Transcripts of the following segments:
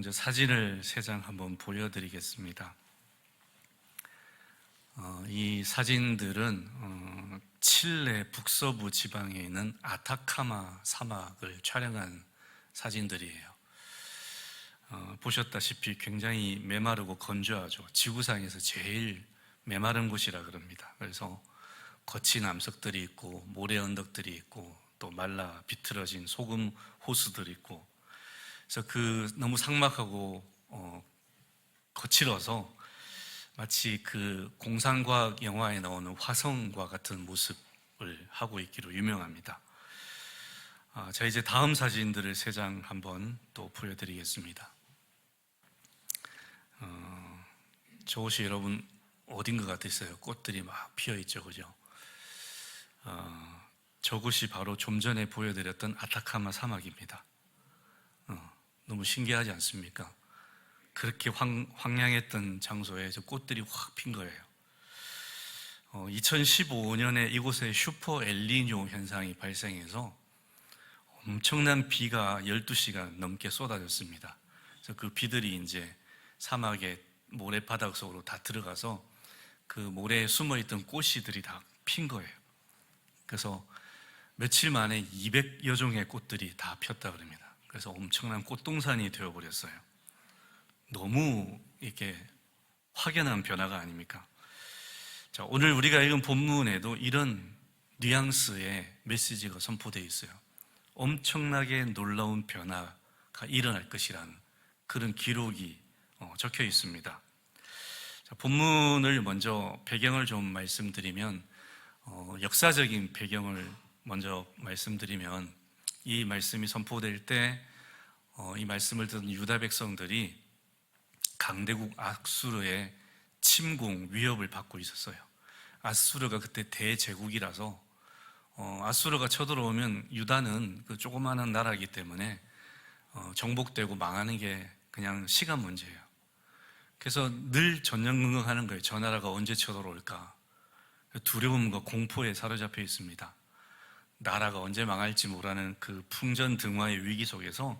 먼저 사진을 3장 한번 보여드리겠습니다. 이 사진들은 칠레 북서부 지방에 있는 아타카마 사막을 촬영한 사진들이에요. 보셨다시피 굉장히 메마르고 건조하죠. 지구상에서 제일 메마른 곳이라 그럽니다. 그래서 거친 암석들이 있고 모래 언덕들이 있고 또 말라 비틀어진 소금 호수들이 있고, 그래서 너무 삭막하고 거칠어서 마치 그 공상과학 영화에 나오는 화성과 같은 모습을 하고 있기로 유명합니다. 자, 이제 다음 사진들을 3장 한번 또 보여드리겠습니다. 저곳이 여러분 어딘 것 같으세요? 꽃들이 막 피어있죠, 그죠? 저곳이 바로 좀 전에 보여드렸던 아타카마 사막입니다. 너무 신기하지 않습니까? 그렇게 황량했던 장소에 저 꽃들이 확 핀 거예요. 2015년에 이곳에 슈퍼 엘니뇨 현상이 발생해서 엄청난 비가 12시간 넘게 쏟아졌습니다. 그래서 그 비들이 이제 사막의 모래바닥 속으로 다 들어가서 그 모래에 숨어있던 꽃이들이 다 핀 거예요. 그래서 며칠 만에 200여 종의 꽃들이 다 폈다 그럽니다. 그래서 엄청난 꽃동산이 되어버렸어요. 너무 이렇게 확연한 변화가 아닙니까? 자, 오늘 우리가 읽은 본문에도 이런 뉘앙스의 메시지가 선포되어 있어요. 엄청나게 놀라운 변화가 일어날 것이라는 그런 기록이 적혀 있습니다. 자, 본문을 먼저 배경을 좀 말씀드리면, 역사적인 배경을 먼저 말씀드리면, 이 말씀이 선포될 때 이 말씀을 듣는 유다 백성들이 강대국 아수르의 침공 위협을 받고 있었어요. 아수르가 그때 대제국이라서 아수르가 쳐들어오면 유다는 그 조그마한 나라이기 때문에 정복되고 망하는 게 그냥 시간 문제예요. 그래서 늘 전전긍긍하는 거예요. 저 나라가 언제 쳐들어올까? 두려움과 공포에 사로잡혀 있습니다. 나라가 언제 망할지 모르는 그 풍전등화의 위기 속에서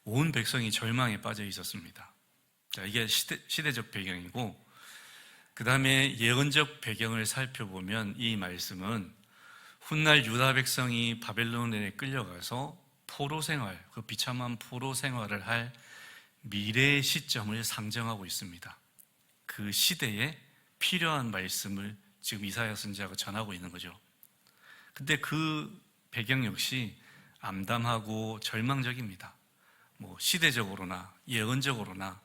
온 백성이 절망에 빠져 있었습니다. 자, 이게 시대적 배경이고, 그 다음에 예언적 배경을 살펴보면 이 말씀은 훗날 유다 백성이 바벨론에 끌려가서 포로 생활, 그 비참한 포로 생활을 할 미래의 시점을 상정하고 있습니다. 그 시대에 필요한 말씀을 지금 이사야 선지자가 전하고 있는 거죠. 근데 그 배경 역시 암담하고 절망적입니다. 시대적으로나 예언적으로나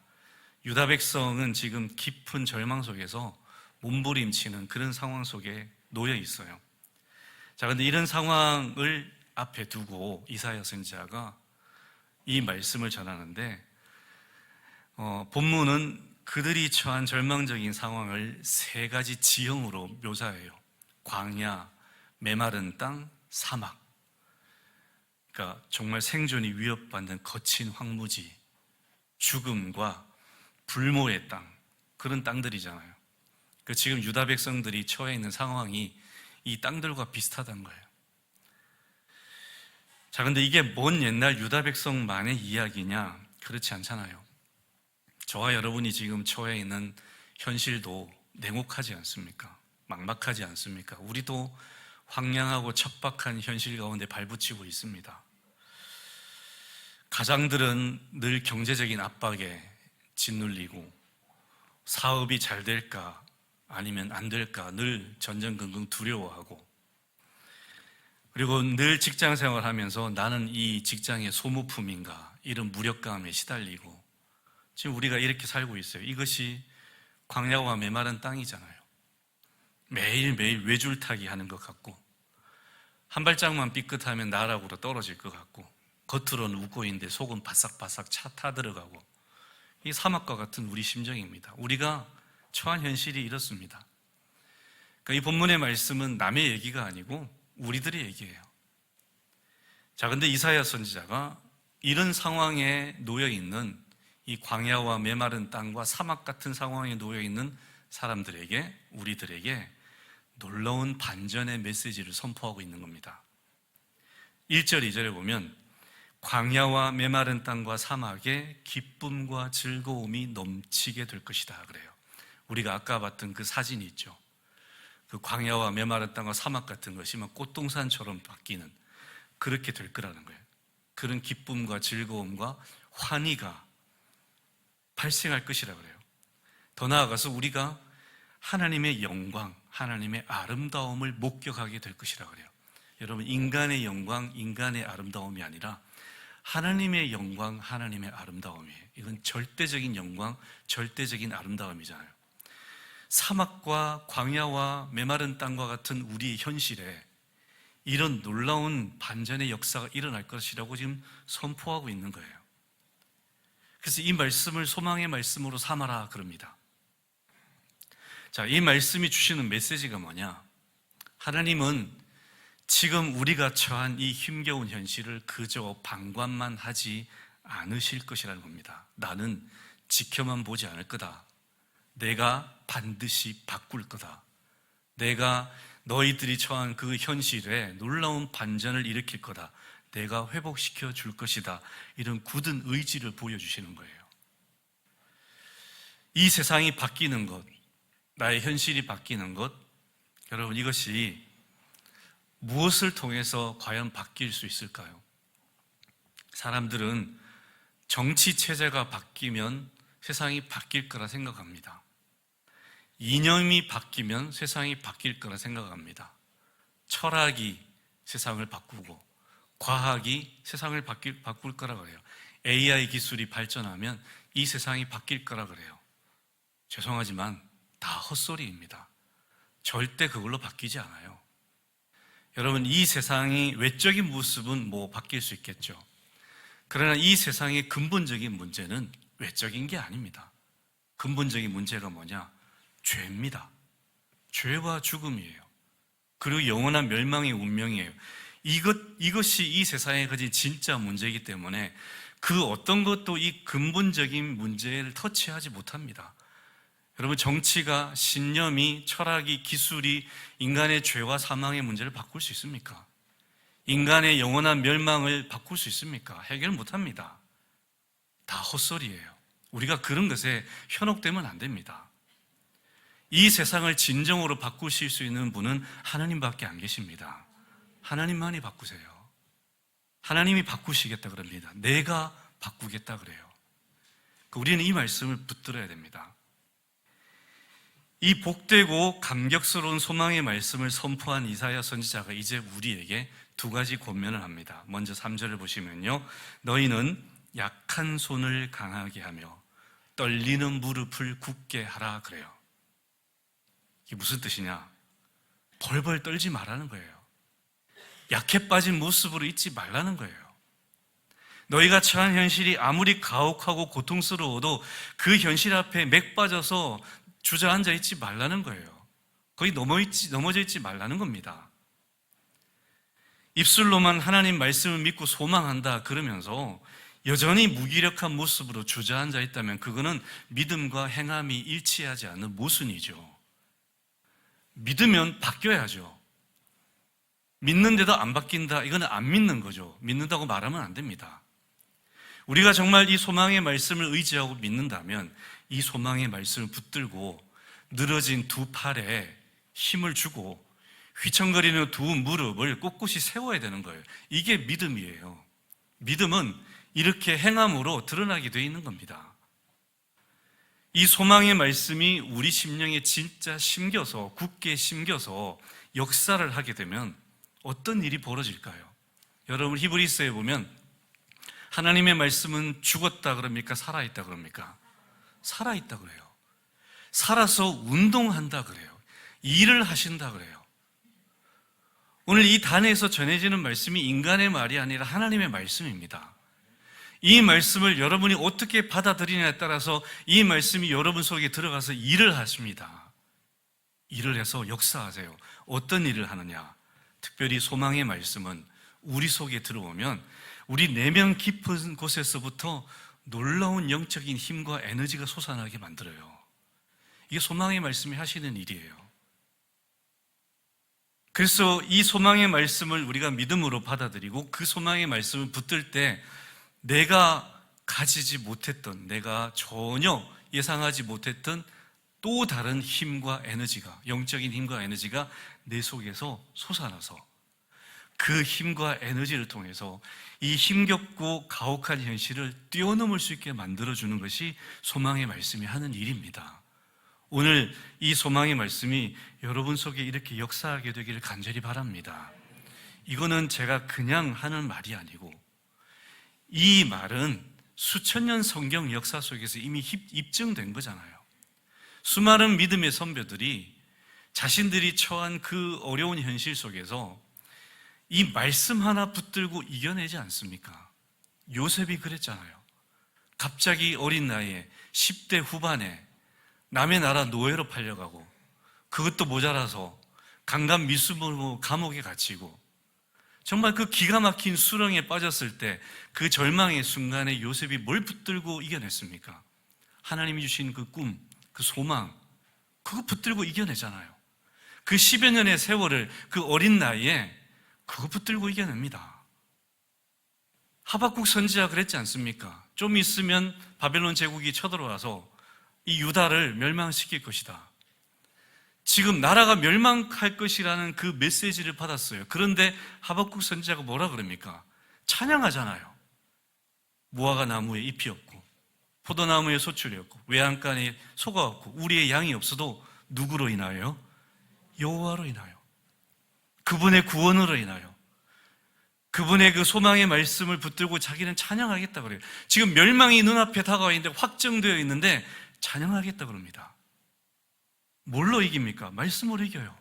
유다 백성은 지금 깊은 절망 속에서 몸부림치는 그런 상황 속에 놓여 있어요. 자, 근데 이런 상황을 앞에 두고 이사야 선지자가 이 말씀을 전하는데, 본문은 그들이 처한 절망적인 상황을 3가지 지형으로 묘사해요. 광야, 메마른 땅, 사막. 그러니까 정말 생존이 위협받는 거친 황무지, 죽음과 불모의 땅, 그런 땅들이잖아요. 지금 유다 백성들이 처해 있는 상황이 이 땅들과 비슷하다는 거예요. 자, 근데 이게 먼 옛날 유다 백성만의 이야기냐? 그렇지 않잖아요. 저와 여러분이 지금 처해 있는 현실도 냉혹하지 않습니까? 막막하지 않습니까? 우리도 황량하고 척박한 현실 가운데 발붙이고 있습니다. 가장들은 늘 경제적인 압박에 짓눌리고, 사업이 잘 될까 아니면 안 될까 늘 전전긍긍 두려워하고, 그리고 늘 직장 생활하면서 나는 이 직장의 소모품인가 이런 무력감에 시달리고, 지금 우리가 이렇게 살고 있어요. 이것이 광야와 메마른 땅이잖아요. 매일매일 외줄타기 하는 것 같고, 한 발짝만 삐끗하면 나락으로 떨어질 것 같고, 겉으로는 웃고 있는데 속은 바싹바싹 차 타들어가고, 이 사막과 같은 우리 심정입니다. 우리가 처한 현실이 이렇습니다. 그러니까 이 본문의 말씀은 남의 얘기가 아니고 우리들의 얘기예요. 자, 근데 이사야 선지자가 이런 상황에 놓여 있는 이 광야와 메마른 땅과 사막 같은 상황에 놓여 있는 사람들에게, 우리들에게 놀라운 반전의 메시지를 선포하고 있는 겁니다. 1절, 2절에 보면 광야와 메마른 땅과 사막에 기쁨과 즐거움이 넘치게 될 것이다 그래요. 우리가 아까 봤던 그 사진이 있죠. 그 광야와 메마른 땅과 사막 같은 것이 막 꽃동산처럼 바뀌는, 그렇게 될 거라는 거예요. 그런 기쁨과 즐거움과 환희가 발생할 것이라 그래요. 더 나아가서 우리가 하나님의 영광, 하나님의 아름다움을 목격하게 될 것이라 그래요. 여러분, 인간의 영광, 인간의 아름다움이 아니라 하나님의 영광, 하나님의 아름다움이에요. 이건 절대적인 영광, 절대적인 아름다움이잖아요. 사막과 광야와 메마른 땅과 같은 우리의 현실에 이런 놀라운 반전의 역사가 일어날 것이라고 지금 선포하고 있는 거예요. 그래서 이 말씀을 소망의 말씀으로 삼아라 그럽니다. 자, 이 말씀이 주시는 메시지가 뭐냐? 하나님은 지금 우리가 처한 이 힘겨운 현실을 그저 방관만 하지 않으실 것이라는 겁니다. 나는 지켜만 보지 않을 거다. 내가 반드시 바꿀 거다. 내가 너희들이 처한 그 현실에 놀라운 반전을 일으킬 거다. 내가 회복시켜 줄 것이다. 이런 굳은 의지를 보여주시는 거예요. 이 세상이 바뀌는 것, 나의 현실이 바뀌는 것, 여러분, 이것이 무엇을 통해서 과연 바뀔 수 있을까요? 사람들은 정치 체제가 바뀌면 세상이 바뀔 거라 생각합니다. 이념이 바뀌면 세상이 바뀔 거라 생각합니다. 철학이 세상을 바꾸고 과학이 세상을 바꿀 거라 그래요. AI 기술이 발전하면 이 세상이 바뀔 거라 그래요. 죄송하지만 다 헛소리입니다. 절대 그걸로 바뀌지 않아요. 여러분, 이 세상의 외적인 모습은 바뀔 수 있겠죠. 그러나 이 세상의 근본적인 문제는 외적인 게 아닙니다. 근본적인 문제가 뭐냐? 죄입니다. 죄와 죽음이에요. 그리고 영원한 멸망의 운명이에요. 이것이 이 세상에 가진 진짜 문제이기 때문에 그 어떤 것도 이 근본적인 문제를 터치하지 못합니다. 여러분, 정치가, 신념이, 철학이, 기술이 인간의 죄와 사망의 문제를 바꿀 수 있습니까? 인간의 영원한 멸망을 바꿀 수 있습니까? 해결 못합니다. 다 헛소리예요. 우리가 그런 것에 현혹되면 안 됩니다. 이 세상을 진정으로 바꾸실 수 있는 분은 하나님밖에 안 계십니다. 하나님만이 바꾸세요. 하나님이 바꾸시겠다 그럽니다. 내가 바꾸겠다 그래요. 우리는 이 말씀을 붙들어야 됩니다. 이 복되고 감격스러운 소망의 말씀을 선포한 이사야 선지자가 이제 우리에게 두 가지 권면을 합니다. 먼저 3절을 보시면요, 너희는 약한 손을 강하게 하며 떨리는 무릎을 굳게 하라 그래요. 이게 무슨 뜻이냐? 벌벌 떨지 말라는 거예요. 약해 빠진 모습으로 있지 말라는 거예요. 너희가 처한 현실이 아무리 가혹하고 고통스러워도 그 현실 앞에 맥 빠져서 주저앉아 있지 말라는 거예요. 거의 넘어져 있지 말라는 겁니다. 입술로만 하나님 말씀을 믿고 소망한다 그러면서 여전히 무기력한 모습으로 주저앉아 있다면 그거는 믿음과 행함이 일치하지 않는 모순이죠. 믿으면 바뀌어야죠. 믿는데도 안 바뀐다, 이거는 안 믿는 거죠. 믿는다고 말하면 안 됩니다. 우리가 정말 이 소망의 말씀을 의지하고 믿는다면 이 소망의 말씀을 붙들고 늘어진 두 팔에 힘을 주고 휘청거리는 두 무릎을 꼿꼿이 세워야 되는 거예요. 이게 믿음이에요. 믿음은 이렇게 행함으로 드러나게 되어 있는 겁니다. 이 소망의 말씀이 우리 심령에 진짜 심겨서, 굳게 심겨서 역사를 하게 되면 어떤 일이 벌어질까요? 여러분, 히브리서에 보면 하나님의 말씀은 죽었다 그럽니까? 살아있다 그럽니까? 살아있다 그래요. 살아서 운동한다 그래요. 일을 하신다 그래요. 오늘 이 단에서 전해지는 말씀이 인간의 말이 아니라 하나님의 말씀입니다. 이 말씀을 여러분이 어떻게 받아들이냐에 따라서 이 말씀이 여러분 속에 들어가서 일을 하십니다. 일을 해서 역사하세요. 어떤 일을 하느냐? 특별히 소망의 말씀은 우리 속에 들어오면 우리 내면 깊은 곳에서부터 놀라운 영적인 힘과 에너지가 솟아나게 만들어요. 이게 소망의 말씀이 하시는 일이에요. 그래서 이 소망의 말씀을 우리가 믿음으로 받아들이고 그 소망의 말씀을 붙들 때 내가 가지지 못했던, 내가 전혀 예상하지 못했던 또 다른 힘과 에너지가, 영적인 힘과 에너지가 내 속에서 솟아나서 그 힘과 에너지를 통해서 이 힘겹고 가혹한 현실을 뛰어넘을 수 있게 만들어주는 것이 소망의 말씀이 하는 일입니다. 오늘 이 소망의 말씀이 여러분 속에 이렇게 역사하게 되기를 간절히 바랍니다. 이거는 제가 그냥 하는 말이 아니고 이 말은 수천 년 성경 역사 속에서 이미 입증된 거잖아요. 수많은 믿음의 선배들이 자신들이 처한 그 어려운 현실 속에서 이 말씀 하나 붙들고 이겨내지 않습니까? 요셉이 그랬잖아요. 갑자기 어린 나이에 10대 후반에 남의 나라 노예로 팔려가고 그것도 모자라서 강간 미수범으로 감옥에 갇히고 정말 그 기가 막힌 수렁에 빠졌을 때 그 절망의 순간에 요셉이 뭘 붙들고 이겨냈습니까? 하나님이 주신 그 꿈, 그 소망, 그거 붙들고 이겨내잖아요. 그 10여 년의 세월을 그 어린 나이에 그거 붙들고 이겨냅니다. 하박국 선지자 그랬지 않습니까? 좀 있으면 바벨론 제국이 쳐들어와서 이 유다를 멸망시킬 것이다. 지금 나라가 멸망할 것이라는 그 메시지를 받았어요. 그런데 하박국 선지자가 뭐라 그럽니까? 찬양하잖아요. 무화과 나무에 잎이 없고 포도나무에 소출이 없고 외양간에 소가 없고 우리의 양이 없어도 누구로 인하여? 여호와로 인하여, 그분의 구원으로 인하여, 그분의 그 소망의 말씀을 붙들고 자기는 찬양하겠다 그래요. 지금 멸망이 눈앞에 다가와 있는데, 확정되어 있는데 찬양하겠다 그럽니다. 뭘로 이깁니까? 말씀으로 이겨요.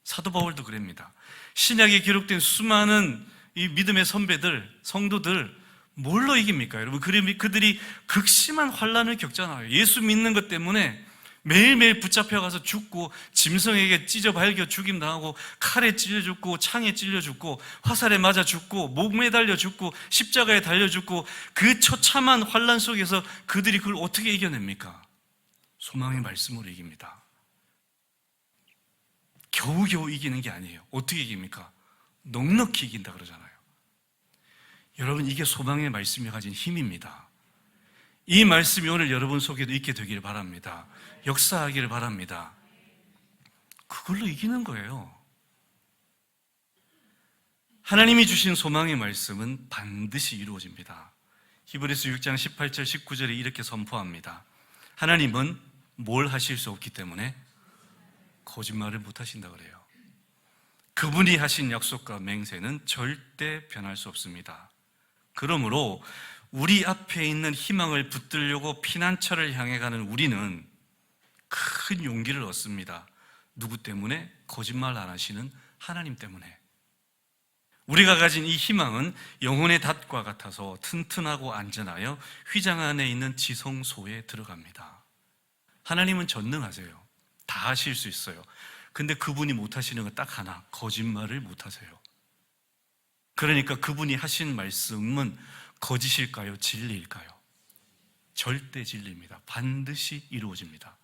사도 바울도 그럽니다. 신약에 기록된 수많은 이 믿음의 선배들, 성도들 뭘로 이깁니까? 여러분, 그들이 극심한 환난을 겪잖아요. 예수 믿는 것 때문에 매일매일 붙잡혀가서 죽고, 짐승에게 찢어 발겨 죽임당하고, 칼에 찔려 죽고, 창에 찔려 죽고, 화살에 맞아 죽고, 목에 달려 죽고, 십자가에 달려 죽고, 그 처참한 환난 속에서 그들이 그걸 어떻게 이겨냅니까? 소망의 말씀으로 이깁니다. 겨우겨우 이기는 게 아니에요. 어떻게 이깁니까? 넉넉히 이긴다 그러잖아요. 여러분, 이게 소망의 말씀이 가진 힘입니다. 이 말씀이 오늘 여러분 속에도 있게 되기를 바랍니다. 역사하기를 바랍니다. 그걸로 이기는 거예요. 하나님이 주신 소망의 말씀은 반드시 이루어집니다. 히브리서 6장 18절 19절에 이렇게 선포합니다. 하나님은 뭘 하실 수 없기 때문에 거짓말을 못 하신다 그래요. 그분이 하신 약속과 맹세는 절대 변할 수 없습니다. 그러므로 우리 앞에 있는 희망을 붙들려고 피난처를 향해 가는 우리는 큰 용기를 얻습니다. 누구 때문에? 거짓말 안 하시는 하나님 때문에. 우리가 가진 이 희망은 영혼의 닷과 같아서 튼튼하고 안전하여 휘장 안에 있는 지성소에 들어갑니다. 하나님은 전능하세요. 다 하실 수 있어요. 근데 그분이 못 하시는 건 딱 하나, 거짓말을 못 하세요. 그러니까 그분이 하신 말씀은 거짓일까요? 진리일까요? 절대 진리입니다. 반드시 이루어집니다.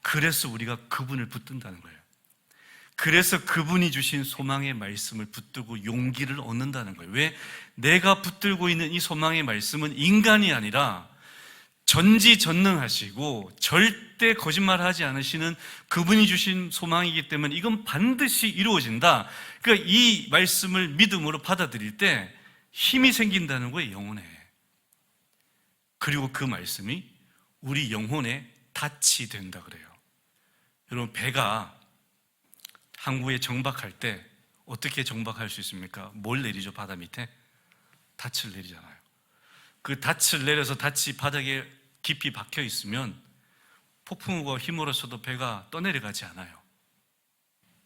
그래서 우리가 그분을 붙든다는 거예요. 그래서 그분이 주신 소망의 말씀을 붙들고 용기를 얻는다는 거예요. 왜? 내가 붙들고 있는 이 소망의 말씀은 인간이 아니라 전지전능하시고 절대 거짓말하지 않으시는 그분이 주신 소망이기 때문에 이건 반드시 이루어진다. 그러니까 이 말씀을 믿음으로 받아들일 때 힘이 생긴다는 거예요, 영혼에. 그리고 그 말씀이 우리 영혼에 닻이 된다 그래요. 여러분, 배가 항구에 정박할 때 어떻게 정박할 수 있습니까? 뭘 내리죠, 바다 밑에? 닻을 내리잖아요. 그 닻을 내려서 닻이 바닥에 깊이 박혀 있으면 폭풍우가 힘으로써도 배가 떠내려가지 않아요.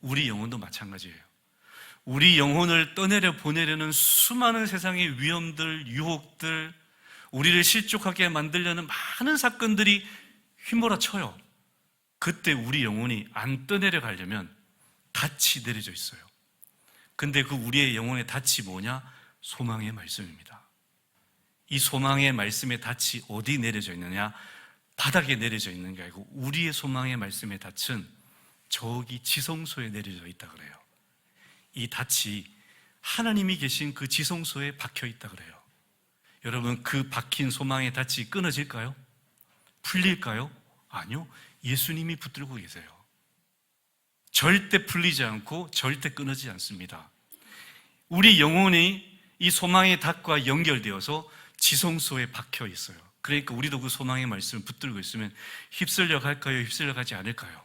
우리 영혼도 마찬가지예요. 우리 영혼을 떠내려 보내려는 수많은 세상의 위험들, 유혹들, 우리를 실족하게 만들려는 많은 사건들이 휘몰아쳐요. 그때 우리 영혼이 안 떠내려 가려면 닻이 내려져 있어요. 근데 그 우리의 영혼의 닻이 뭐냐? 소망의 말씀입니다. 이 소망의 말씀의 닻이 어디 내려져 있느냐? 바닥에 내려져 있는 게 아니고 우리의 소망의 말씀의 닻은 저기 지성소에 내려져 있다 그래요. 이 닻이 하나님이 계신 그 지성소에 박혀 있다 그래요. 여러분, 그 박힌 소망의 닻이 끊어질까요? 풀릴까요? 아니요. 예수님이 붙들고 계세요. 절대 풀리지 않고 절대 끊어지지 않습니다. 우리 영혼이 이 소망의 닷과 연결되어서 지성소에 박혀 있어요. 그러니까 우리도 그 소망의 말씀을 붙들고 있으면 휩쓸려 갈까요? 휩쓸려 가지 않을까요?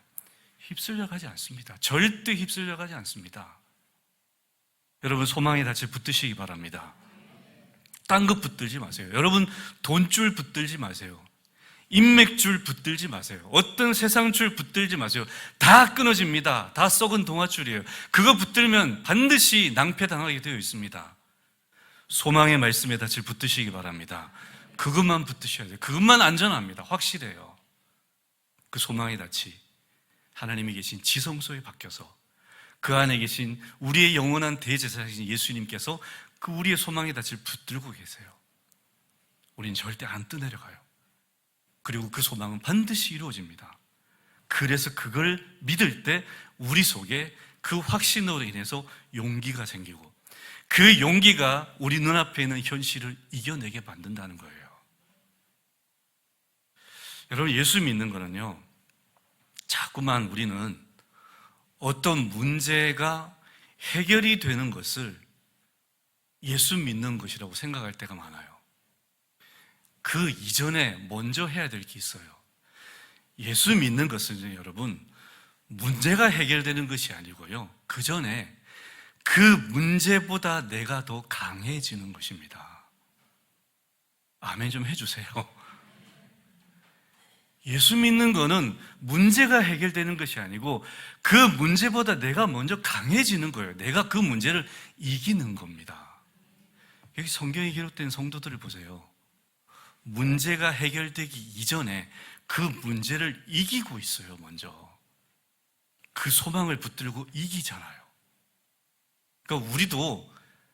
휩쓸려 가지 않습니다. 절대 휩쓸려 가지 않습니다. 여러분, 소망의 닻을 붙드시기 바랍니다. 딴 것 붙들지 마세요. 여러분, 돈줄 붙들지 마세요. 인맥줄 붙들지 마세요. 어떤 세상줄 붙들지 마세요. 다 끊어집니다. 다 썩은 동아줄이에요. 그거 붙들면 반드시 낭패당하게 되어 있습니다. 소망의 말씀에 닻을 붙드시기 바랍니다. 그것만 붙드셔야 돼요. 그것만 안전합니다. 확실해요. 그 소망의 닻이 하나님이 계신 지성소에 박혀서 그 안에 계신 우리의 영원한 대제사장이신 예수님께서 그 우리의 소망의 닻을 붙들고 계세요. 우린 절대 안 떠내려가요. 그리고 그 소망은 반드시 이루어집니다. 그래서 그걸 믿을 때 우리 속에 그 확신으로 인해서 용기가 생기고 그 용기가 우리 눈앞에 있는 현실을 이겨내게 만든다는 거예요. 여러분, 예수 믿는 거는요, 자꾸만 우리는 어떤 문제가 해결이 되는 것을 예수 믿는 것이라고 생각할 때가 많아요. 그 이전에 먼저 해야 될 게 있어요. 예수 믿는 것은 여러분, 문제가 해결되는 것이 아니고요, 그 전에 그 문제보다 내가 더 강해지는 것입니다. 아멘 좀 해주세요. 예수 믿는 거는 문제가 해결되는 것이 아니고 그 문제보다 내가 먼저 강해지는 거예요. 내가 그 문제를 이기는 겁니다. 여기 성경에 기록된 성도들을 보세요. 문제가 해결되기 이전에 그 문제를 이기고 있어요. 먼저 그 소망을 붙들고 이기잖아요. 그러니까 우리도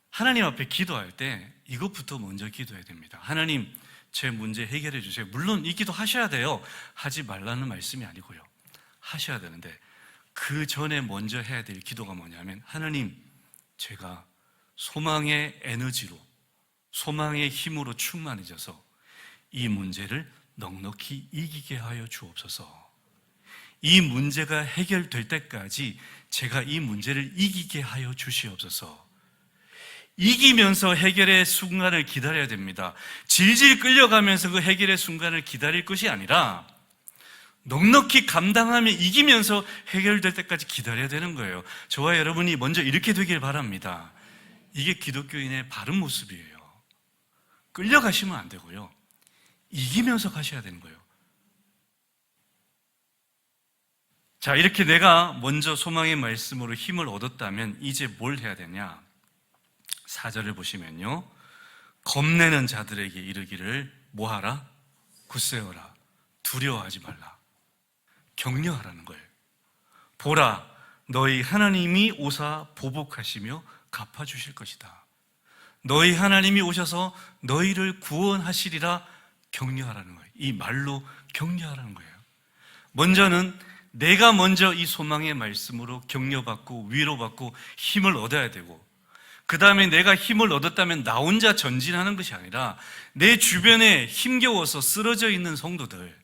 하나님 앞에 기도할 때 이것부터 먼저 기도해야 됩니다. 하나님, 제 문제 해결해 주세요. 물론 이 기도 하셔야 돼요. 하지 말라는 말씀이 아니고요, 하셔야 되는데 그 전에 먼저 해야 될 기도가 뭐냐면, 하나님, 제가 소망의 에너지로, 소망의 힘으로 충만해져서 이 문제를 넉넉히 이기게 하여 주옵소서. 이 문제가 해결될 때까지 제가 이 문제를 이기게 하여 주시옵소서. 이기면서 해결의 순간을 기다려야 됩니다. 질질 끌려가면서 그 해결의 순간을 기다릴 것이 아니라 넉넉히 감당하며 이기면서 해결될 때까지 기다려야 되는 거예요. 저와 여러분이 먼저 이렇게 되길 바랍니다. 이게 기독교인의 바른 모습이에요. 끌려가시면 안 되고요, 이기면서 가셔야 되는 거예요. 자, 이렇게 내가 먼저 소망의 말씀으로 힘을 얻었다면 이제 뭘 해야 되냐? 4절을 보시면요, 겁내는 자들에게 이르기를 뭐하라? 굳세어라. 두려워하지 말라. 격려하라는 거예요. 보라, 너희 하나님이 오사 보복하시며 갚아주실 것이다. 너희 하나님이 오셔서 너희를 구원하시리라. 격려하라는 거예요. 이 말로 격려하라는 거예요. 먼저는 내가 먼저 이 소망의 말씀으로 격려받고 위로받고 힘을 얻어야 되고, 그 다음에 내가 힘을 얻었다면 나 혼자 전진하는 것이 아니라 내 주변에 힘겨워서 쓰러져 있는 성도들,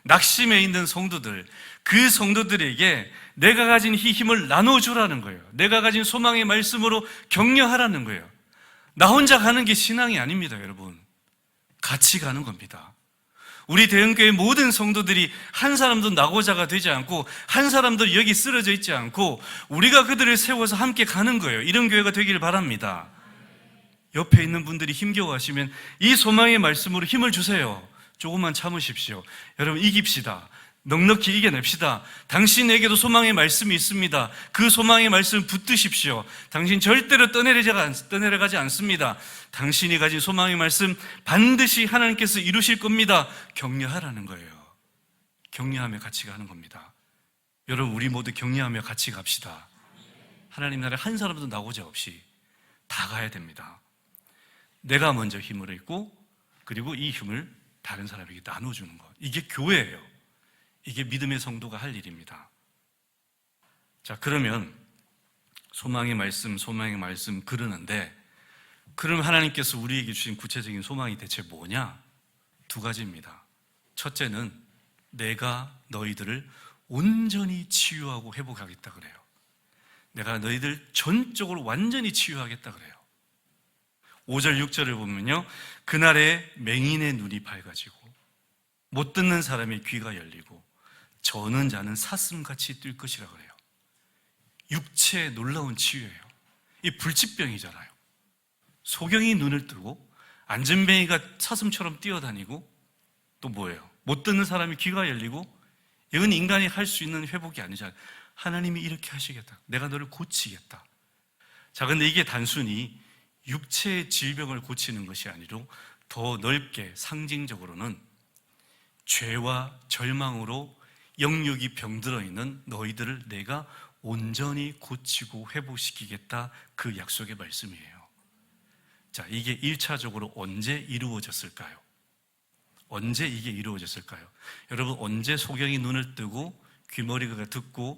낙심해 있는 성도들, 그 성도들에게 내가 가진 이 힘을 나눠주라는 거예요. 내가 가진 소망의 말씀으로 격려하라는 거예요. 나 혼자 가는 게 신앙이 아닙니다, 여러분. 같이 가는 겁니다. 우리 대흥교회 모든 성도들이 한 사람도 낙오자가 되지 않고 한 사람도 여기 쓰러져 있지 않고 우리가 그들을 세워서 함께 가는 거예요. 이런 교회가 되기를 바랍니다. 옆에 있는 분들이 힘겨워하시면 이 소망의 말씀으로 힘을 주세요. 조금만 참으십시오. 여러분, 이깁시다. 넉넉히 이겨냅시다. 당신에게도 소망의 말씀이 있습니다. 그 소망의 말씀을 붙드십시오. 당신 절대로 떠내려가지 않습니다. 당신이 가진 소망의 말씀 반드시 하나님께서 이루실 겁니다. 격려하라는 거예요. 격려하며 같이 가는 겁니다. 여러분, 우리 모두 격려하며 같이 갑시다. 하나님 나라에 한 사람도 나오자 없이 다 가야 됩니다. 내가 먼저 힘을 얻고 그리고 이 힘을 다른 사람에게 나눠주는 것, 이게 교회예요. 이게 믿음의 성도가 할 일입니다. 자, 그러면 소망의 말씀 그러는데, 그럼 하나님께서 우리에게 주신 구체적인 소망이 대체 뭐냐? 두 가지입니다. 첫째는 내가 너희들을 온전히 치유하고 회복하겠다 그래요. 내가 너희들 전적으로 완전히 치유하겠다 그래요. 5절 6절을 보면요, 그날에 맹인의 눈이 밝아지고 못 듣는 사람의 귀가 열리고 저는 자는 사슴같이 뛸 것이라 그래요. 육체의 놀라운 치유예요. 이 불치병이잖아요. 소경이 눈을 뜨고 안전뱅이가 사슴처럼 뛰어다니고 또 뭐예요? 못 듣는 사람이 귀가 열리고, 이건 인간이 할 수 있는 회복이 아니잖아요. 하나님이 이렇게 하시겠다. 내가 너를 고치겠다. 자, 근데 이게 단순히 육체의 질병을 고치는 것이 아니라 더 넓게 상징적으로는 죄와 절망으로 영육이 병들어 있는 너희들을 내가 온전히 고치고 회복시키겠다, 그 약속의 말씀이에요. 자, 이게 1차적으로 언제 이루어졌을까요? 언제 이게 이루어졌을까요? 여러분, 언제 소경이 눈을 뜨고 귀머리가 듣고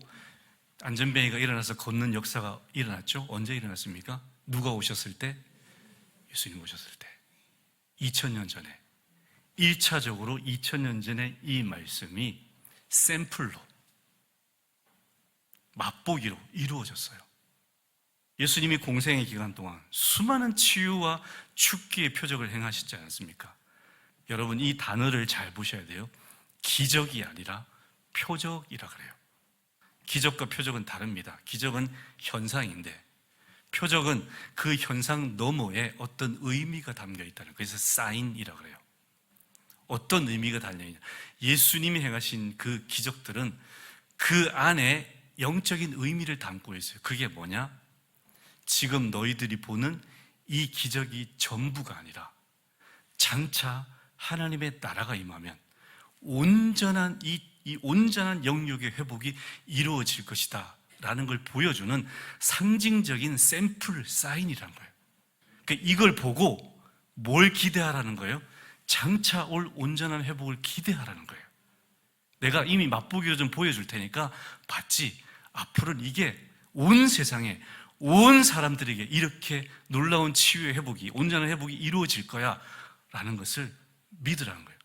안전뱅이가 일어나서 걷는 역사가 일어났죠? 언제 일어났습니까? 누가 오셨을 때? 예수님 오셨을 때. 2000년 전에. 1차적으로 2000년 전에 이 말씀이 샘플로, 맛보기로 이루어졌어요. 예수님이 공생의 기간 동안 수많은 치유와 축기의 표적을 행하시지 않았습니까? 여러분, 이 단어를 잘 보셔야 돼요. 기적이 아니라 표적이라 그래요. 기적과 표적은 다릅니다. 기적은 현상인데 표적은 그 현상 너머에 어떤 의미가 담겨 있다는 거예요. 그래서 사인이라 그래요. 어떤 의미가 달려있냐, 예수님이 행하신 그 기적들은 그 안에 영적인 의미를 담고 있어요. 그게 뭐냐? 지금 너희들이 보는 이 기적이 전부가 아니라 장차 하나님의 나라가 임하면 온전한 이 온전한 영역의 회복이 이루어질 것이다 라는 걸 보여주는 상징적인 샘플 사인이라는 거예요. 그러니까 이걸 보고 뭘 기대하라는 거예요? 장차 올 온전한 회복을 기대하라는 거예요. 내가 이미 맛보기로 좀 보여줄 테니까 봤지? 앞으로는 이게 온 세상에 온 사람들에게 이렇게 놀라운 치유의 회복이, 온전한 회복이 이루어질 거야 라는 것을 믿으라는 거예요.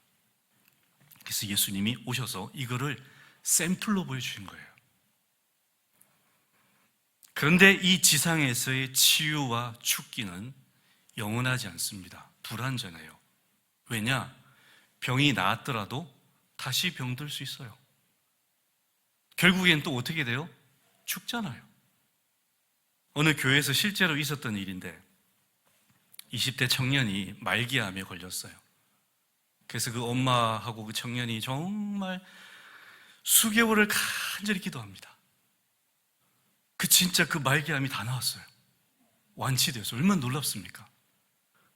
그래서 예수님이 오셔서 이거를 샘플로 보여주신 거예요. 그런데 이 지상에서의 치유와 축기는 영원하지 않습니다. 불완전해요. 왜냐? 병이 나았더라도 다시 병들 수 있어요. 결국엔 또 어떻게 돼요? 죽잖아요. 어느 교회에서 실제로 있었던 일인데 20대 청년이 말기암에 걸렸어요. 그래서 그 엄마하고 그 청년이 정말 수개월을 간절히 기도합니다. 진짜 그 말기암이 다 나왔어요. 완치되었어요. 얼마나 놀랍습니까?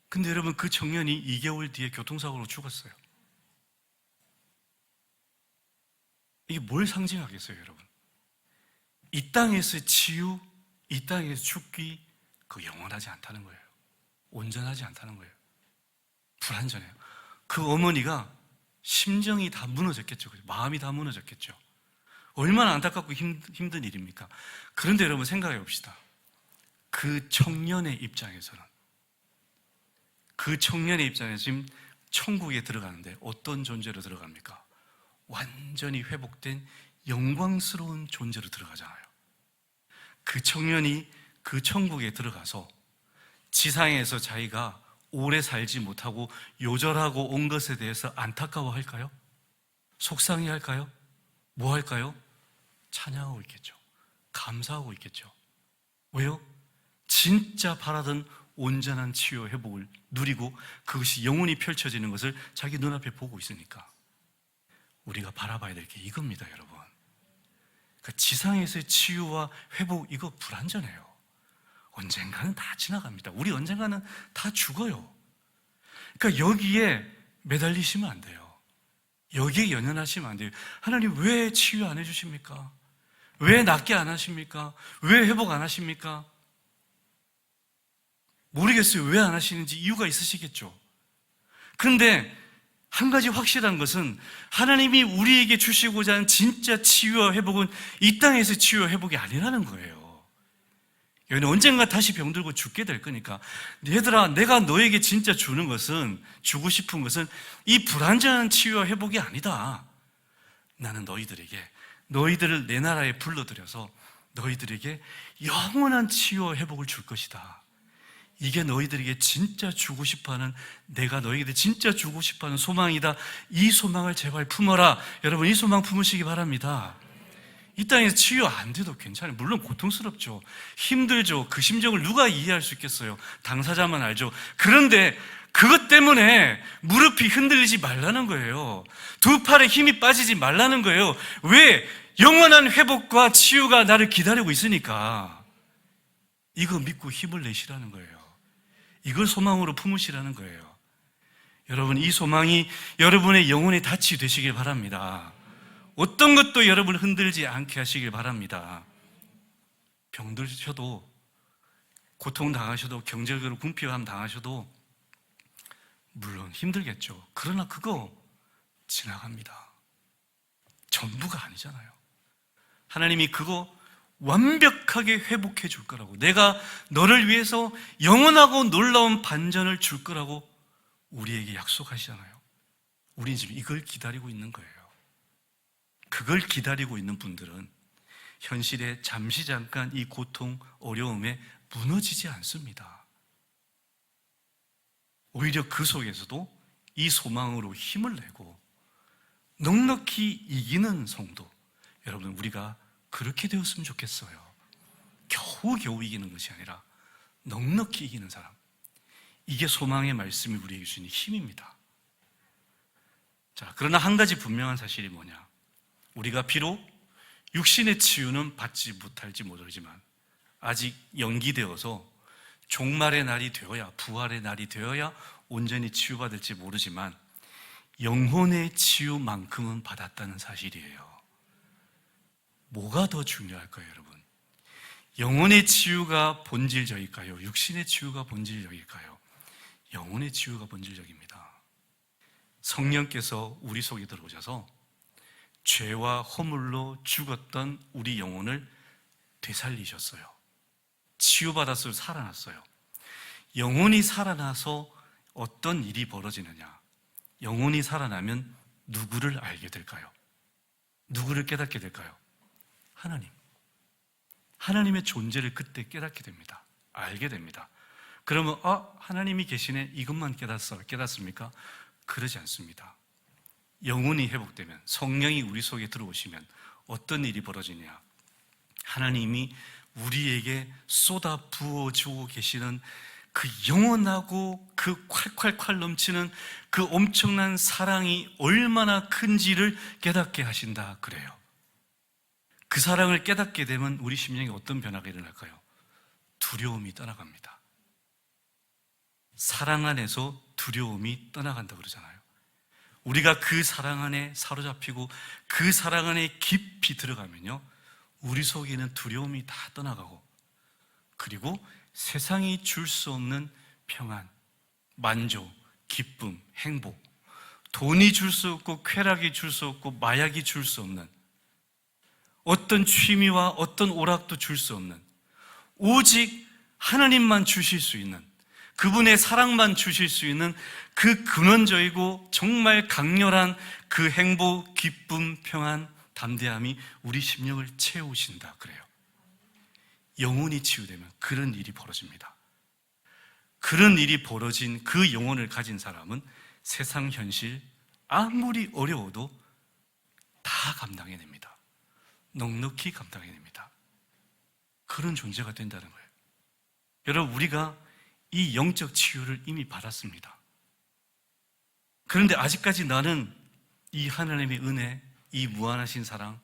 근데 여러분, 그 청년이 2개월 뒤에 교통사고로 죽었어요. 이게 뭘 상징하겠어요, 여러분? 이 땅에서의 치유, 이 땅에서 죽기, 그거 영원하지 않다는 거예요. 온전하지 않다는 거예요. 불완전해요. 그 어머니가 심정이 다 무너졌겠죠. 마음이 다 무너졌겠죠. 얼마나 안타깝고 힘든 일입니까? 그런데 여러분, 생각해 봅시다. 그 청년의 입장에서는, 그 청년의 입장에서 지금 천국에 들어가는데 어떤 존재로 들어갑니까? 완전히 회복된 영광스러운 존재로 들어가잖아요. 그 청년이 그 천국에 들어가서 지상에서 자기가 오래 살지 못하고 요절하고 온 것에 대해서 안타까워할까요? 속상해할까요? 뭐 할까요? 찬양하고 있겠죠. 감사하고 있겠죠. 왜요? 진짜 바라던 온전한 치유 회복을 누리고 그것이 영원히 펼쳐지는 것을 자기 눈앞에 보고 있으니까. 우리가 바라봐야 될 게 이겁니다, 여러분. 그러니까 지상에서의 치유와 회복, 이거 불완전해요. 언젠가는 다 지나갑니다. 우리 언젠가는 다 죽어요. 그러니까 여기에 매달리시면 안 돼요. 여기에 연연하시면 안 돼요. 하나님 왜 치유 안 해주십니까? 왜 낫게 안 하십니까? 왜 회복 안 하십니까? 모르겠어요. 왜 안 하시는지 이유가 있으시겠죠. 그런데 한 가지 확실한 것은 하나님이 우리에게 주시고자 하는 진짜 치유와 회복은 이 땅에서 치유와 회복이 아니라는 거예요. 여기는 언젠가 다시 병들고 죽게 될 거니까, 얘들아, 내가 너에게 진짜 주는 것은, 주고 싶은 것은 이 불완전한 치유와 회복이 아니다. 나는 너희들을 내 나라에 불러들여서 너희들에게 영원한 치유와 회복을 줄 것이다. 이게 너희들에게 진짜 주고 싶어하는, 내가 너희에게 진짜 주고 싶어하는 소망이다. 이 소망을 제발 품어라. 여러분, 이 소망 품으시기 바랍니다. 이 땅에서 치유 안 돼도 괜찮아요. 물론 고통스럽죠. 힘들죠. 그 심정을 누가 이해할 수 있겠어요? 당사자만 알죠. 그런데 그것 때문에 무릎이 흔들리지 말라는 거예요. 두 팔에 힘이 빠지지 말라는 거예요. 왜? 영원한 회복과 치유가 나를 기다리고 있으니까. 이거 믿고 힘을 내시라는 거예요. 이걸 소망으로 품으시라는 거예요. 여러분, 이 소망이 여러분의 영혼의 닻이 되시길 바랍니다. 어떤 것도 여러분을 흔들지 않게 하시길 바랍니다. 병들셔도, 고통당하셔도, 경제적으로 궁핍함 당하셔도 물론 힘들겠죠. 그러나 그거 지나갑니다. 전부가 아니잖아요. 하나님이 그거 완벽하게 회복해 줄 거라고, 내가 너를 위해서 영원하고 놀라운 반전을 줄 거라고 우리에게 약속하시잖아요. 우린 지금 이걸 기다리고 있는 거예요. 그걸 기다리고 있는 분들은 현실에 잠깐 이 고통, 어려움에 무너지지 않습니다. 오히려 그 속에서도 이 소망으로 힘을 내고 넉넉히 이기는 성도, 여러분, 우리가 그렇게 되었으면 좋겠어요. 겨우 이기는 것이 아니라 넉넉히 이기는 사람. 이게 소망의 말씀이 우리에게 주는 힘입니다. 자, 그러나 한 가지 분명한 사실이 뭐냐? 우리가 비록 육신의 치유는 받지 못할지 모르지만 아직 연기되어서 종말의 날이 되어야, 부활의 날이 되어야 온전히 치유받을지 모르지만 영혼의 치유만큼은 받았다는 사실이에요. 뭐가 더 중요할까요, 여러분? 영혼의 치유가 본질적일까요? 육신의 치유가 본질적일까요? 영혼의 치유가 본질적입니다. 성령께서 우리 속에 들어오셔서 죄와 허물로 죽었던 우리 영혼을 되살리셨어요. 치유받았어요. 살아났어요. 영혼이 살아나서 어떤 일이 벌어지느냐? 영혼이 살아나면 누구를 알게 될까요? 누구를 깨닫게 될까요? 하나님. 하나님의 존재를 그때 깨닫게 됩니다. 알게 됩니다. 그러면 하나님이 계시네, 이것만 깨닫습니까? 그러지 않습니다. 영혼이 회복되면, 성령이 우리 속에 들어오시면 어떤 일이 벌어지냐? 하나님이 우리에게 쏟아 부어주고 계시는 그 영원하고 그 콸콸콸 넘치는 그 엄청난 사랑이 얼마나 큰지를 깨닫게 하신다 그래요. 그 사랑을 깨닫게 되면 우리 심령에 어떤 변화가 일어날까요? 두려움이 떠나갑니다. 사랑 안에서 두려움이 떠나간다 그러잖아요. 우리가 그 사랑 안에 사로잡히고 그 사랑 안에 깊이 들어가면요, 우리 속에 있는 두려움이 다 떠나가고, 그리고 세상이 줄 수 없는 평안, 만족, 기쁨, 행복, 돈이 줄 수 없고 쾌락이 줄 수 없고 마약이 줄 수 없는, 어떤 취미와 어떤 오락도 줄 수 없는, 오직 하나님만 주실 수 있는, 그분의 사랑만 주실 수 있는 그 근원적이고 정말 강렬한 그 행복, 기쁨, 평안, 담대함이 우리 심령을 채우신다 그래요. 영혼이 치유되면 그런 일이 벌어집니다. 그런 일이 벌어진 그 영혼을 가진 사람은 세상 현실 아무리 어려워도 다 감당해냅니다. 넉넉히 감당해냅니다. 그런 존재가 된다는 거예요. 여러분, 우리가 이 영적 치유를 이미 받았습니다. 그런데 아직까지 나는 이 하나님의 은혜, 이 무한하신 사랑,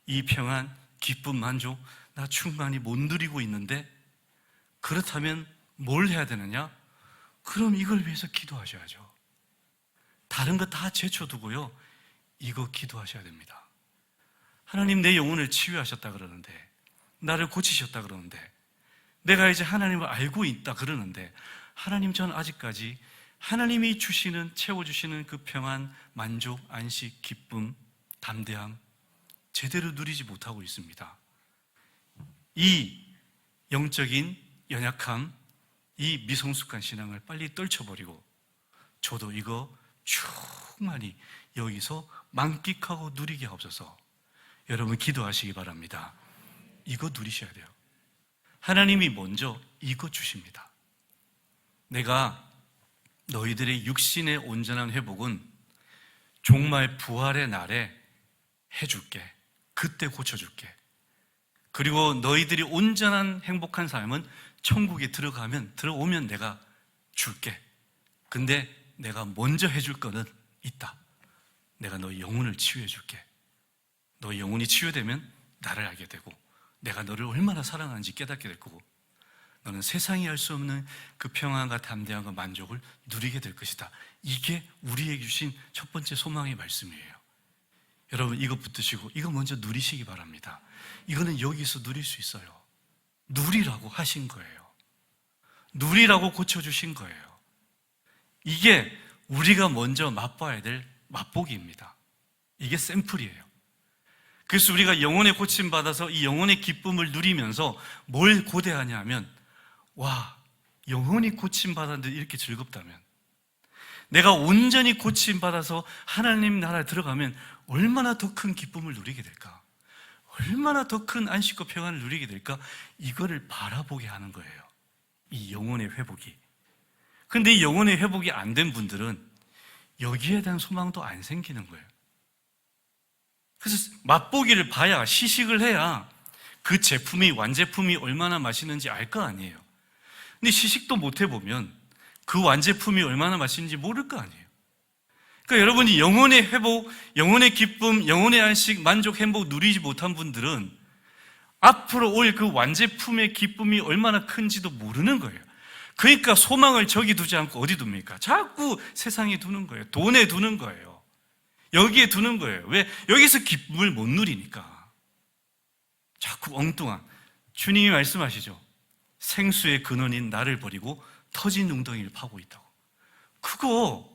이 평안, 기쁨, 만족, 나 충만히 못 누리고 있는데, 그렇다면 뭘 해야 되느냐? 그럼 이걸 위해서 기도하셔야죠. 다른 거 다 제쳐두고요, 이거 기도하셔야 됩니다. 하나님, 내 영혼을 치유하셨다 그러는데, 나를 고치셨다 그러는데, 내가 이제 하나님을 알고 있다 그러는데, 하나님, 전 아직까지 하나님이 주시는, 채워주시는 그 평안, 만족, 안식, 기쁨, 담대함 제대로 누리지 못하고 있습니다. 이 영적인 연약함, 이 미성숙한 신앙을 빨리 떨쳐버리고 저도 이거 충만히 여기서 만끽하고 누리게 하옵소서. 여러분 기도하시기 바랍니다. 이거 누리셔야 돼요. 하나님이 먼저 이거 주십니다. 내가 너희들의 육신의 온전한 회복은 종말 부활의 날에 해줄게. 그때 고쳐줄게. 그리고 너희들이 온전한 행복한 삶은 천국에 들어오면 내가 줄게. 근데 내가 먼저 해줄 거는 있다. 내가 너희 영혼을 치유해 줄게. 너희 영혼이 치유되면 나를 알게 되고 내가 너를 얼마나 사랑하는지 깨닫게 될 거고 너는 세상이 알 수 없는 그 평안과 담대함과 만족을 누리게 될 것이다. 이게 우리에게 주신 첫 번째 소망의 말씀이에요. 여러분 이거 붙드시고 이거 먼저 누리시기 바랍니다. 이거는 여기서 누릴 수 있어요. 누리라고 하신 거예요. 누리라고 고쳐주신 거예요. 이게 우리가 먼저 맛봐야 될 맛보기입니다. 이게 샘플이에요. 그래서 우리가 영혼의 고침받아서 이 영혼의 기쁨을 누리면서 뭘 고대하냐 하면 와, 영혼이 고침받았는데 이렇게 즐겁다면 내가 온전히 고침받아서 하나님 나라에 들어가면 얼마나 더 큰 기쁨을 누리게 될까? 얼마나 더 큰 안식과 평안을 누리게 될까? 이거를 바라보게 하는 거예요. 이 영혼의 회복이. 근데 이 영혼의 회복이 안 된 분들은 여기에 대한 소망도 안 생기는 거예요. 그래서 맛보기를 봐야, 시식을 해야 그 제품이, 완제품이 얼마나 맛있는지 알 거 아니에요. 근데 시식도 못 해보면 그 완제품이 얼마나 맛있는지 모를 거 아니에요. 그러니까 여러분이 영혼의 회복, 영혼의 기쁨, 영혼의 안식, 만족, 행복 누리지 못한 분들은 앞으로 올 그 완제품의 기쁨이 얼마나 큰지도 모르는 거예요. 그러니까 소망을 저기 두지 않고 어디 둡니까? 자꾸 세상에 두는 거예요. 돈에 두는 거예요. 여기에 두는 거예요. 왜? 여기서 기쁨을 못 누리니까. 자꾸 엉뚱한. 주님이 말씀하시죠. 생수의 근원인 나를 버리고 터진 웅덩이를 파고 있다고. 그거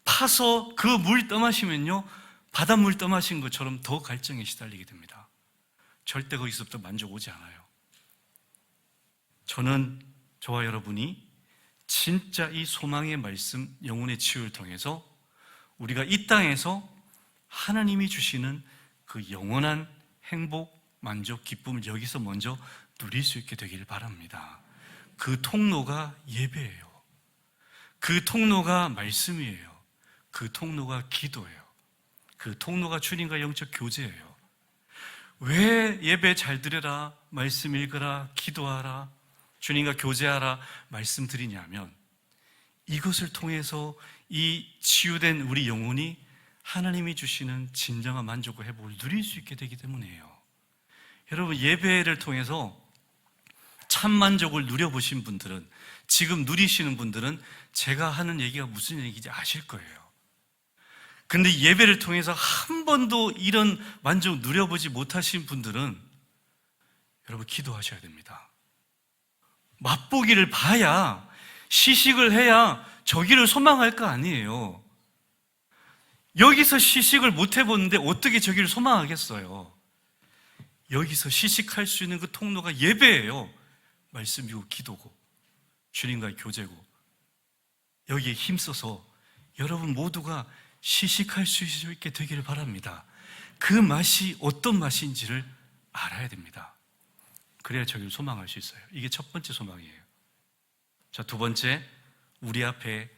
파서 그 물 떠마시면요, 바닷물 떠마신 것처럼 더 갈증에 시달리게 됩니다. 절대 거기서부터 만족 오지 않아요. 저와 여러분이 진짜 이 소망의 말씀, 영혼의 치유를 통해서 우리가 이 땅에서 하나님이 주시는 그 영원한 행복, 만족, 기쁨을 여기서 먼저 누릴 수 있게 되길 바랍니다. 그 통로가 예배예요. 그 통로가 말씀이에요. 그 통로가 기도예요. 그 통로가 주님과 영적 교제예요. 왜 예배 잘 드려라, 말씀 읽으라, 기도하라, 주님과 교제하라 말씀드리냐면 이것을 통해서 이 치유된 우리 영혼이 하나님이 주시는 진정한 만족과 회복을 누릴 수 있게 되기 때문이에요. 여러분 예배를 통해서 참 만족을 누려보신 분들은, 지금 누리시는 분들은 제가 하는 얘기가 무슨 얘기인지 아실 거예요. 근데 예배를 통해서 한 번도 이런 만족 누려보지 못하신 분들은 여러분 기도하셔야 됩니다. 맛보기를 봐야, 시식을 해야 저기를 소망할 거 아니에요. 여기서 시식을 못 해보는데 어떻게 저기를 소망하겠어요? 여기서 시식할 수 있는 그 통로가 예배예요. 말씀이고 기도고 주님과의 교제고, 여기에 힘써서 여러분 모두가 시식할 수 있게 되기를 바랍니다. 그 맛이 어떤 맛인지를 알아야 됩니다. 그래야 저기를 소망할 수 있어요. 이게 첫 번째 소망이에요. 자, 두 번째, 우리 앞에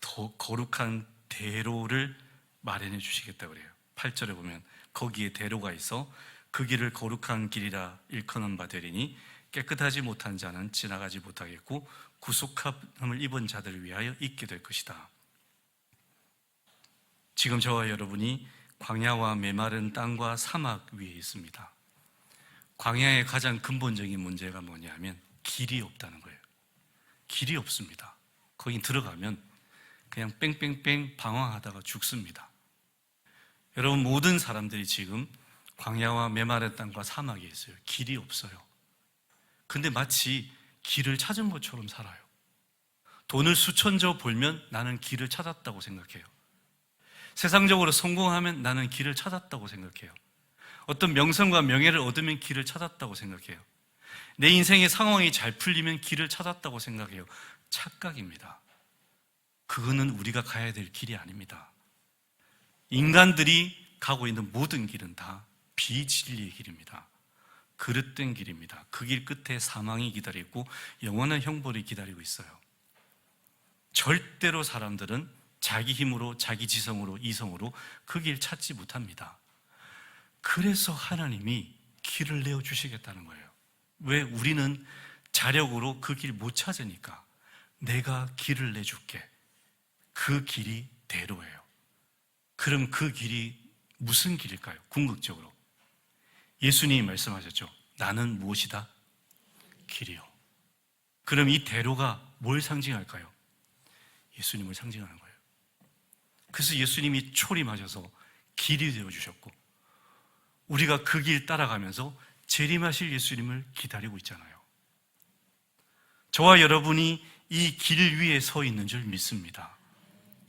더 거룩한 대로를 마련해 주시겠다고 그래요. 8절에 보면 거기에 대로가 있어 그 길을 거룩한 길이라 일컫는 바 되리니 깨끗하지 못한 자는 지나가지 못하겠고 구속함을 입은 자들을 위하여 있게 될 것이다. 지금 저와 여러분이 광야와 메마른 땅과 사막 위에 있습니다. 광야의 가장 근본적인 문제가 뭐냐면 길이 없다는 거예요. 길이 없습니다. 거기 들어가면 그냥 뺑뺑뺑 방황하다가 죽습니다. 여러분 모든 사람들이 지금 광야와 메마른 땅과 사막에 있어요. 길이 없어요. 근데 마치 길을 찾은 것처럼 살아요. 돈을 수천조 벌면 나는 길을 찾았다고 생각해요. 세상적으로 성공하면 나는 길을 찾았다고 생각해요. 어떤 명성과 명예를 얻으면 길을 찾았다고 생각해요. 내 인생의 상황이 잘 풀리면 길을 찾았다고 생각해요. 착각입니다. 그거는 우리가 가야 될 길이 아닙니다. 인간들이 가고 있는 모든 길은 다 비진리의 길입니다. 그릇된 길입니다. 그 길 끝에 사망이 기다리고 영원한 형벌이 기다리고 있어요. 절대로 사람들은 자기 힘으로, 자기 지성으로, 이성으로 그 길 찾지 못합니다. 그래서 하나님이 길을 내어주시겠다는 거예요. 왜? 우리는 자력으로 그 길 못 찾으니까 내가 길을 내줄게. 그 길이 대로예요. 그럼 그 길이 무슨 길일까요? 궁극적으로 예수님이 말씀하셨죠. 나는 무엇이다? 길이요. 그럼 이 대로가 뭘 상징할까요? 예수님을 상징하는 거예요. 그래서 예수님이 초림하셔서 길이 되어주셨고 우리가 그 길 따라가면서 재림하실 예수님을 기다리고 있잖아요. 저와 여러분이 이 길 위에 서 있는 줄 믿습니다.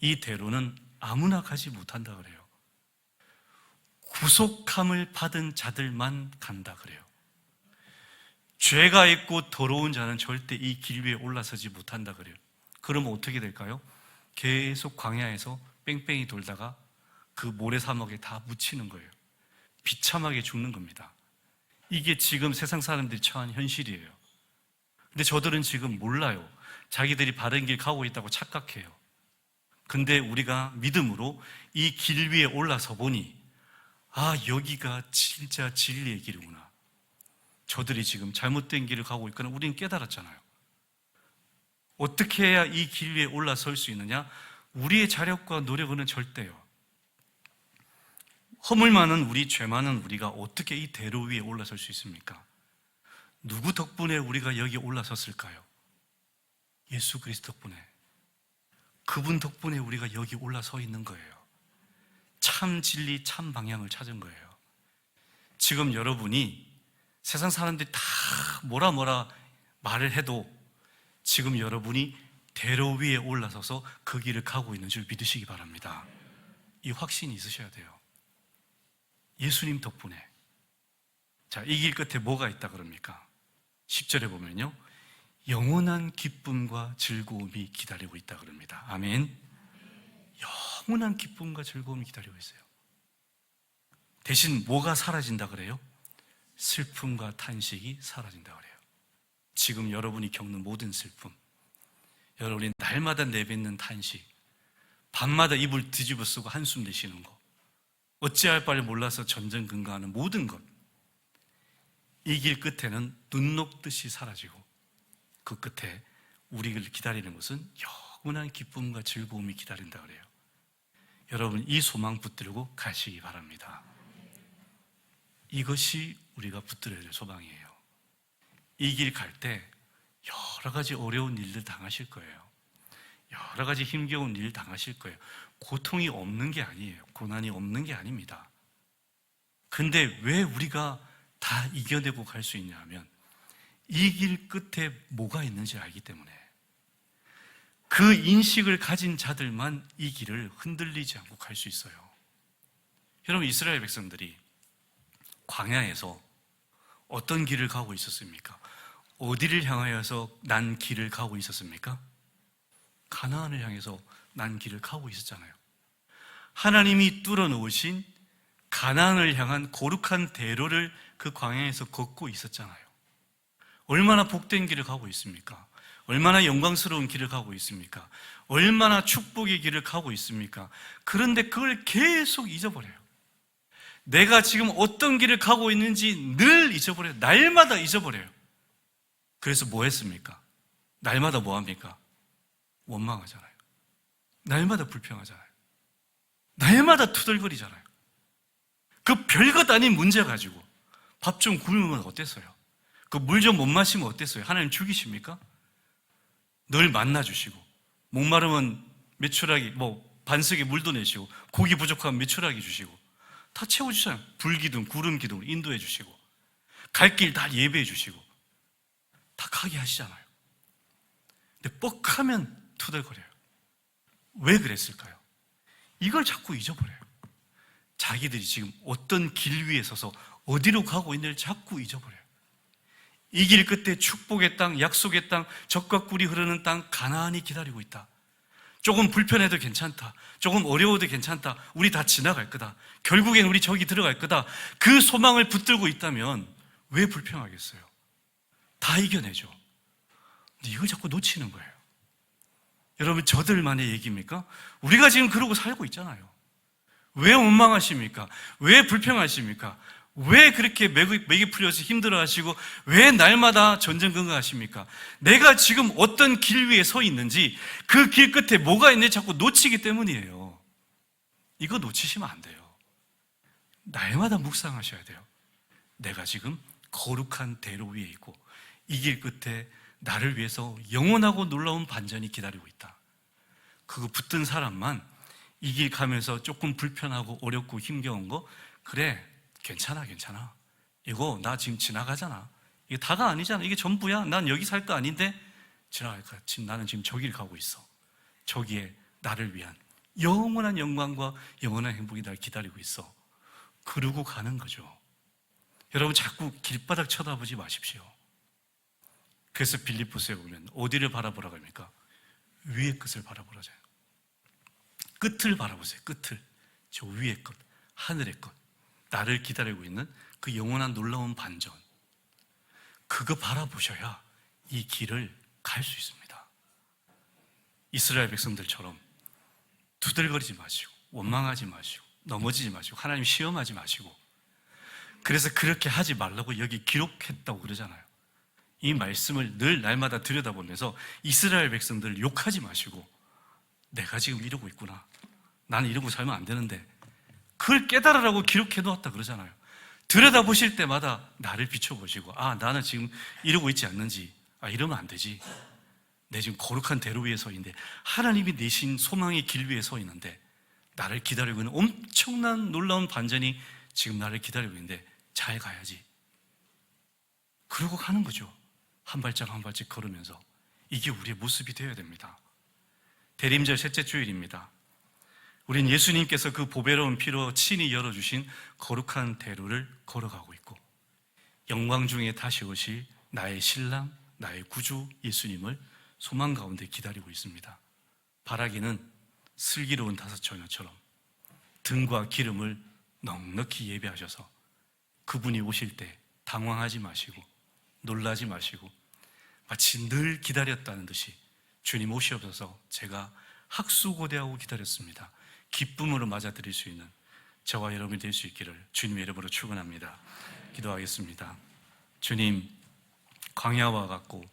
이 대로는 아무나 가지 못한다 그래요. 구속함을 받은 자들만 간다 그래요. 죄가 있고 더러운 자는 절대 이 길 위에 올라서지 못한다 그래요. 그러면 어떻게 될까요? 계속 광야에서 뺑뺑이 돌다가 그 모래사막에 다 묻히는 거예요. 비참하게 죽는 겁니다. 이게 지금 세상 사람들이 처한 현실이에요. 근데 저들은 지금 몰라요. 자기들이 바른 길 가고 있다고 착각해요. 근데 우리가 믿음으로 이 길 위에 올라서 보니 여기가 진짜 진리의 길이구나. 저들이 지금 잘못된 길을 가고 있거나 우리는 깨달았잖아요. 어떻게 해야 이 길 위에 올라설 수 있느냐? 우리의 자력과 노력은 절대요. 허물 많은 우리, 죄 많은 우리가 어떻게 이 대로 위에 올라설 수 있습니까? 누구 덕분에 우리가 여기 올라섰을까요? 예수 그리스도 덕분에. 그분 덕분에 우리가 여기 올라서 있는 거예요. 참 진리, 참 방향을 찾은 거예요. 지금 여러분이 세상 사람들이 다 뭐라 말을 해도 지금 여러분이 대로 위에 올라서서 그 길을 가고 있는 줄 믿으시기 바랍니다. 이 확신이 있으셔야 돼요. 예수님 덕분에. 자, 이 길 끝에 뭐가 있다 그럽니까? 10절에 보면요, 영원한 기쁨과 즐거움이 기다리고 있다 그럽니다. 아멘. 영원한 기쁨과 즐거움이 기다리고 있어요. 대신 뭐가 사라진다 그래요? 슬픔과 탄식이 사라진다 그래요. 지금 여러분이 겪는 모든 슬픔, 여러분이 날마다 내뱉는 탄식, 밤마다 입을 뒤집어 쓰고 한숨 내쉬는 거, 어찌할 바를 몰라서 전전긍긍하는 모든 것, 이 길 끝에는 눈 녹듯이 사라지고 그 끝에 우리를 기다리는 것은 영원한 기쁨과 즐거움이 기다린다 그래요. 여러분, 이 소망 붙들고 가시기 바랍니다. 이것이 우리가 붙들어야 될 소망이에요. 이 길 갈 때 여러 가지 어려운 일들 당하실 거예요. 여러 가지 힘겨운 일 당하실 거예요. 고통이 없는 게 아니에요. 고난이 없는 게 아닙니다. 근데 왜 우리가 다 이겨내고 갈 수 있냐 하면 이 길 끝에 뭐가 있는지 알기 때문에. 그 인식을 가진 자들만 이 길을 흔들리지 않고 갈 수 있어요. 여러분, 이스라엘 백성들이 광야에서 어떤 길을 가고 있었습니까? 어디를 향하여서 난 길을 가고 있었습니까? 가나안을 향해서 난 길을 가고 있었잖아요. 하나님이 뚫어놓으신 가나안을 향한 거룩한 대로를 그 광야에서 걷고 있었잖아요. 얼마나 복된 길을 가고 있습니까? 얼마나 영광스러운 길을 가고 있습니까? 얼마나 축복의 길을 가고 있습니까? 그런데 그걸 계속 잊어버려요. 내가 지금 어떤 길을 가고 있는지 늘 잊어버려요. 날마다 잊어버려요. 그래서 뭐 했습니까? 날마다 뭐 합니까? 원망하잖아요. 날마다 불평하잖아요. 날마다 투덜거리잖아요. 그 별것 아닌 문제 가지고 밥 좀 굶으면 어땠어요? 그 물 좀 못 마시면 어땠어요? 하나님 죽이십니까? 늘 만나주시고, 목마르면 메추라기, 반석에 물도 내시고, 고기 부족하면 메추라기 주시고, 다 채워주잖아요. 불기둥, 구름기둥 인도해 주시고, 갈 길 다 예배해 주시고, 다 가게 하시잖아요. 근데 뻑하면 투덜거려요. 왜 그랬을까요? 이걸 자꾸 잊어버려요. 자기들이 지금 어떤 길 위에 서서 어디로 가고 있는지를 자꾸 잊어버려요. 이 길 끝에 축복의 땅, 약속의 땅, 젖과 꿀이 흐르는 땅 가나안이 기다리고 있다. 조금 불편해도 괜찮다. 조금 어려워도 괜찮다. 우리 다 지나갈 거다. 결국엔 우리 저기 들어갈 거다. 그 소망을 붙들고 있다면 왜 불평하겠어요? 다 이겨내죠. 근데 이걸 자꾸 놓치는 거예요. 여러분, 저들만의 얘기입니까? 우리가 지금 그러고 살고 있잖아요. 왜 원망하십니까? 왜 불평하십니까? 왜 그렇게 맥이 풀려서 힘들어하시고 왜 날마다 전전긍긍하십니까? 내가 지금 어떤 길 위에 서 있는지, 그 길 끝에 뭐가 있는지 자꾸 놓치기 때문이에요. 이거 놓치시면 안 돼요. 날마다 묵상하셔야 돼요. 내가 지금 거룩한 대로 위에 있고 이 길 끝에 나를 위해서 영원하고 놀라운 반전이 기다리고 있다. 그거 붙든 사람만 이 길 가면서 조금 불편하고 어렵고 힘겨운 거, 그래, 괜찮아. 이거 나 지금 지나가잖아. 이게 다가 아니잖아. 이게 전부야. 난 여기 살 거 아닌데 지나갈 거야. 지금 나는 지금 저길 가고 있어. 저기에 나를 위한 영원한 영광과 영원한 행복이 날 기다리고 있어. 그러고 가는 거죠. 여러분, 자꾸 길바닥 쳐다보지 마십시오. 그래서 빌립보서에 보면 어디를 바라보라고 합니까? 위의 끝을 바라보라잖아요. 끝을 바라보세요. 끝을. 저 위의 것, 하늘의 것, 나를 기다리고 있는 그 영원한 놀라운 반전, 그거 바라보셔야 이 길을 갈 수 있습니다. 이스라엘 백성들처럼 두들거리지 마시고 원망하지 마시고 넘어지지 마시고 하나님 시험하지 마시고, 그래서 그렇게 하지 말라고 여기 기록했다고 그러잖아요. 이 말씀을 늘 날마다 들여다보면서 이스라엘 백성들을 욕하지 마시고, 내가 지금 이러고 있구나, 나는 이러고 살면 안 되는데, 그걸 깨달으라고 기록해 놓았다 그러잖아요. 들여다보실 때마다 나를 비춰보시고, 나는 지금 이러고 있지 않는지, 이러면 안 되지. 내 지금 거룩한 대로 위에 서 있는데, 하나님이 내신 소망의 길 위에 서 있는데, 나를 기다리고 있는 엄청난 놀라운 반전이 지금 나를 기다리고 있는데 잘 가야지. 그러고 가는 거죠. 한 발짝 한 발짝 걸으면서. 이게 우리의 모습이 되어야 됩니다. 대림절 셋째 주일입니다. 우린 예수님께서 그 보배로운 피로 친히 열어주신 거룩한 대로를 걸어가고 있고, 영광 중에 다시 오실 나의 신랑, 나의 구주 예수님을 소망 가운데 기다리고 있습니다. 바라기는 슬기로운 다섯 처녀처럼 등과 기름을 넉넉히 예배하셔서 그분이 오실 때 당황하지 마시고 놀라지 마시고 마치 늘 기다렸다는 듯이, 주님 오시옵소서, 제가 학수고대하고 기다렸습니다, 기쁨으로 맞아들일 수 있는 저와 여러분이 될 수 있기를 주님의 이름으로 축원합니다. 기도하겠습니다. 주님, 광야와 같고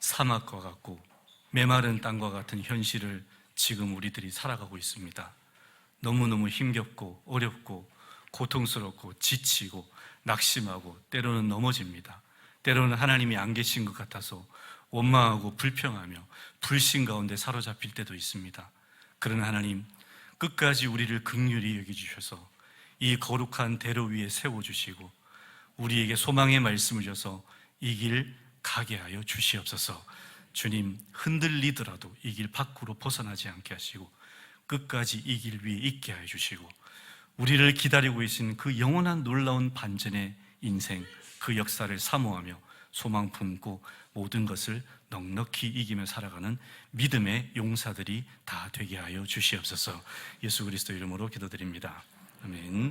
사막과 같고 메마른 땅과 같은 현실을 지금 우리들이 살아가고 있습니다. 너무너무 힘겹고 어렵고 고통스럽고 지치고 낙심하고 때로는 넘어집니다. 때로는 하나님이 안 계신 것 같아서 원망하고 불평하며 불신 가운데 사로잡힐 때도 있습니다. 그러나 하나님, 끝까지 우리를 긍휼히 여겨주셔서 이 거룩한 대로 위에 세워주시고 우리에게 소망의 말씀을 줘서 이 길 가게 하여 주시옵소서. 주님, 흔들리더라도 이 길 밖으로 벗어나지 않게 하시고 끝까지 이 길 위에 있게 하여 주시고, 우리를 기다리고 계신 그 영원한 놀라운 반전의 인생, 그 역사를 사모하며 소망 품고 모든 것을 넉넉히 이기며 살아가는 믿음의 용사들이 다 되게 하여 주시옵소서. 예수 그리스도 이름으로 기도드립니다. 아멘.